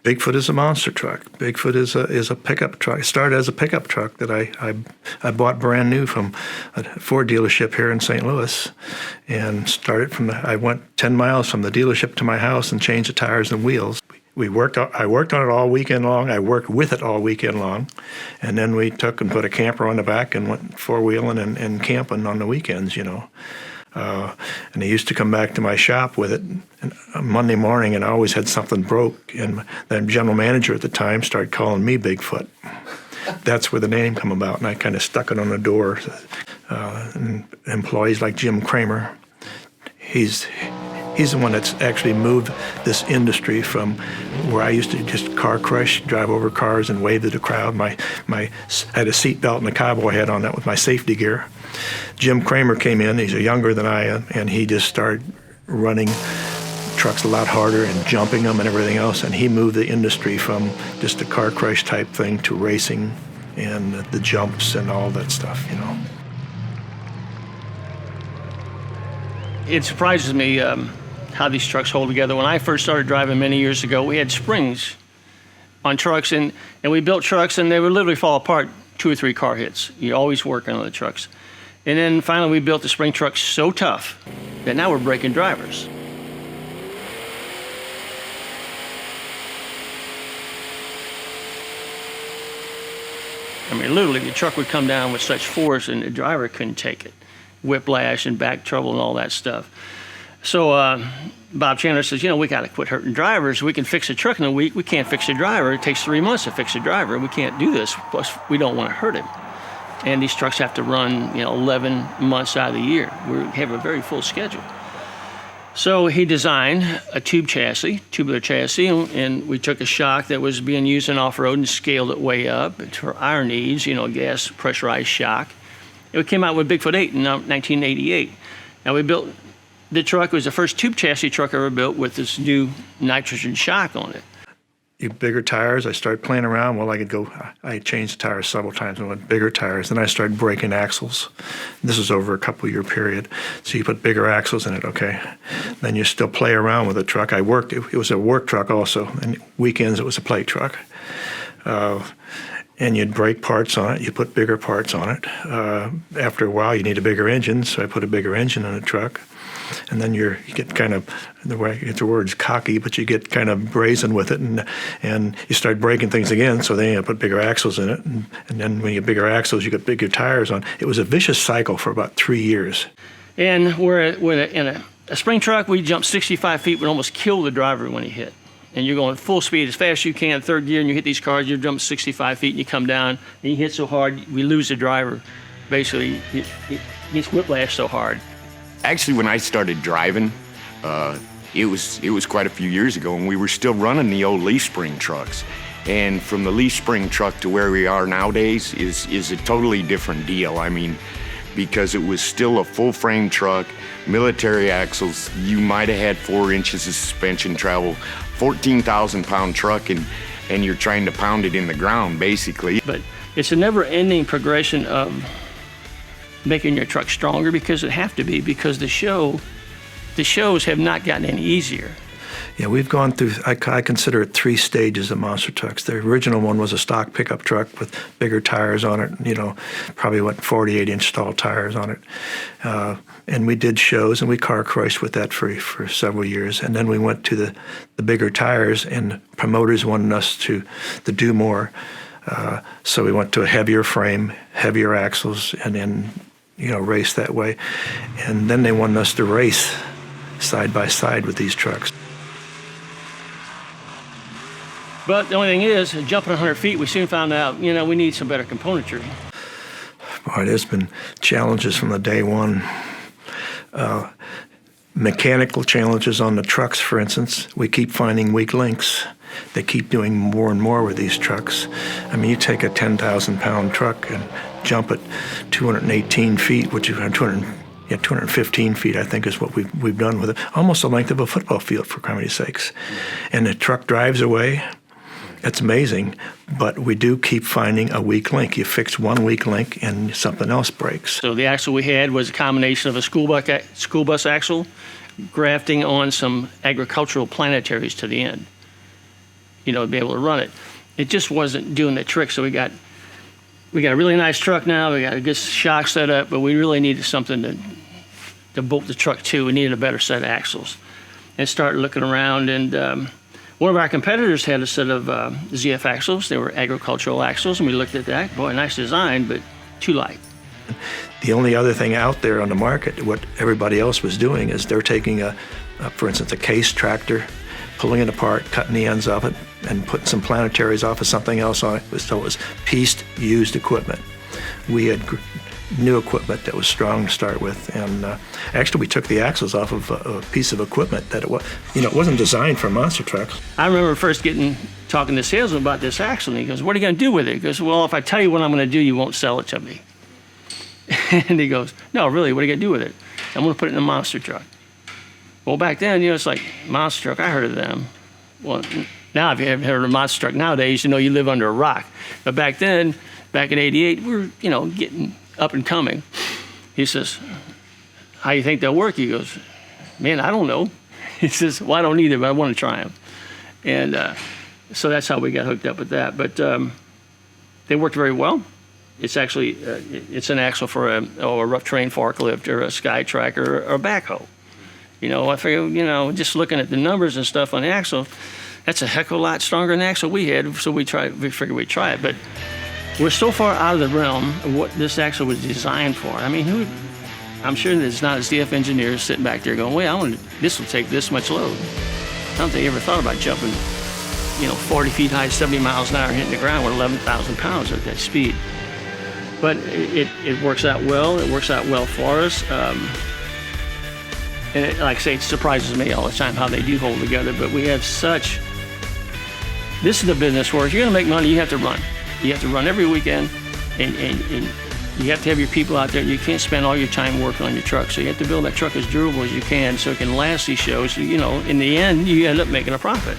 BIGFOOT is a monster truck. BIGFOOT is a pickup truck. It started as a pickup truck that I bought brand new from a Ford dealership here in St. Louis, and I went 10 miles from the dealership to my house and changed the tires and wheels. I worked on it all weekend long. I worked with it all weekend long, and then we took and put a camper on the back and went four-wheeling and camping on the weekends, and he used to come back to my shop with it on Monday morning, and I always had something broke. And the general manager at the time started calling me Bigfoot. That's where the name come about, and I kind of stuck it on the door. And employees like Jim Kramer, he's the one that's actually moved this industry from where I used to just car crush, drive over cars and wave to the crowd. I had a seatbelt and a cowboy hat on that with my safety gear. Jim Kramer came in, he's younger than I am, and he just started running trucks a lot harder and jumping them and everything else, and he moved the industry from just a car crush type thing to racing and the jumps and all that stuff, It surprises me how these trucks hold together. When I first started driving many years ago, we had springs on trucks, and we built trucks, and they would literally fall apart 2 or 3 car hits. You're always working on the trucks. And then finally we built the spring trucks so tough that now we're breaking drivers. I mean, literally the truck would come down with such force and the driver couldn't take it. Whiplash and back trouble and all that stuff. So Bob Chandler says, we got to quit hurting drivers. We can fix a truck in a week. We can't fix a driver. It takes 3 months to fix a driver. We can't do this. Plus, we don't want to hurt him. And these trucks have to run, 11 months out of the year. We have a very full schedule. So he designed a tubular chassis, and we took a shock that was being used in off-road and scaled it way up for our needs, gas pressurized shock. And we came out with BIGFOOT 8 in 1988. Now we built the truck. It was the first tube chassis truck ever built with this new nitrogen shock on it. Bigger tires, I started playing around. I changed the tires several times and went bigger tires. Then I started breaking axles. This is over a couple-year period. So you put bigger axles in it, okay. Then you still play around with the truck. It was a work truck also, and weekends it was a play truck. And you'd break parts on it, you put bigger parts on it. After a while, you need a bigger engine, so I put a bigger engine on the truck. And then you get kind of, the way I get the word's cocky, but you get kind of brazen with it, and you start breaking things again, so then you put bigger axles in it, and then when you get bigger axles, you get bigger tires on. It was a vicious cycle for about 3 years. And in a spring truck, we jumped 65 feet, would almost kill the driver when he hit. And you're going full speed as fast as you can, third gear, and you hit these cars, you jump 65 feet, and you come down, and you hit so hard, we lose the driver. Basically, he gets whiplash so hard. Actually, when I started driving, it was quite a few years ago, and we were still running the old leaf spring trucks. And from the leaf spring truck to where we are nowadays is a totally different deal. I mean, because it was still a full frame truck, military axles, you might have had 4 inches of suspension travel, 14,000 pound truck, and you're trying to pound it in the ground, basically. But it's a never ending progression of making your truck stronger, because it have to be, because the shows have not gotten any easier. Yeah, we've gone through, I consider it 3 stages of monster trucks. The original one was a stock pickup truck with bigger tires on it, probably 48-inch tall tires on it. And we did shows, and we car crushed with that for several years. And then we went to the bigger tires, and promoters wanted us to do more. So we went to a heavier frame, heavier axles, and then race that way. And then they wanted us to race side by side with these trucks. But the only thing is, jumping 100 feet, we soon found out, we need some better componentry. Boy, there's been challenges from the day one. Mechanical challenges on the trucks, for instance. We keep finding weak links. They keep doing more and more with these trucks. I mean, you take a 10,000-pound truck and jump it 218 feet, which is 215 feet, I think, is what we've done with it. Almost the length of a football field, for criminy sakes. And the truck drives away. It's amazing, but we do keep finding a weak link. You fix one weak link and something else breaks. So the axle we had was a combination of a school bus axle, grafting on some agricultural planetaries to the end. to be able to run it. It just wasn't doing the trick. So we got a really nice truck now. We got a good shock set up, but we really needed something to bolt the truck to. We needed a better set of axles. And started looking around, and one of our competitors had a set of ZF axles. They were agricultural axles, and we looked at that. Boy, nice design, but too light. The only other thing out there on the market, what everybody else was doing, is they're taking for instance, a case tractor, pulling it apart, cutting the ends of it, and putting some planetaries off of something else on it. So it was pieced, used equipment. We had new equipment that was strong to start with, and actually we took the axles off of a piece of equipment that it wasn't designed for monster trucks. I remember first talking to the salesman about this axle, and he goes, "What are you going to do with it?" He goes, "Well, if I tell you what I'm going to do, you won't sell it to me." And he goes, "No, really, what are you going to do with it?" "I'm going to put it in a monster truck." Well, back then, it's like, monster truck, I heard of them. Well, now if you haven't heard of a monster truck nowadays, you live under a rock. But back then, back in '88, we were, getting up and coming. He says, "How you think they'll work?" He goes, "Man, I don't know." He says, "Well, I don't either, but I want to try them." And so that's how we got hooked up with that. But they worked very well. It's actually, it's an axle for a rough terrain forklift or a sky tracker or a backhoe. I figure, just looking at the numbers and stuff on the axle, that's a heck of a lot stronger than the axle we had. So we figured we'd try it. But we're so far out of the realm of what this axle was designed for. I mean, I'm sure there's not a ZF engineer sitting back there going, "Wait, this will take this much load." I don't think they ever thought about jumping, 40 feet high, 70 miles an hour, hitting the ground with 11,000 pounds at that speed. But it works out well. It works out well for us. And like I say, it surprises me all the time how they do hold together. But we have this is the business where if you're going to make money, you have to run. You have to run every weekend, and you have to have your people out there. You can't spend all your time working on your truck. So you have to build that truck as durable as you can so it can last these shows. In the end, you end up making a profit.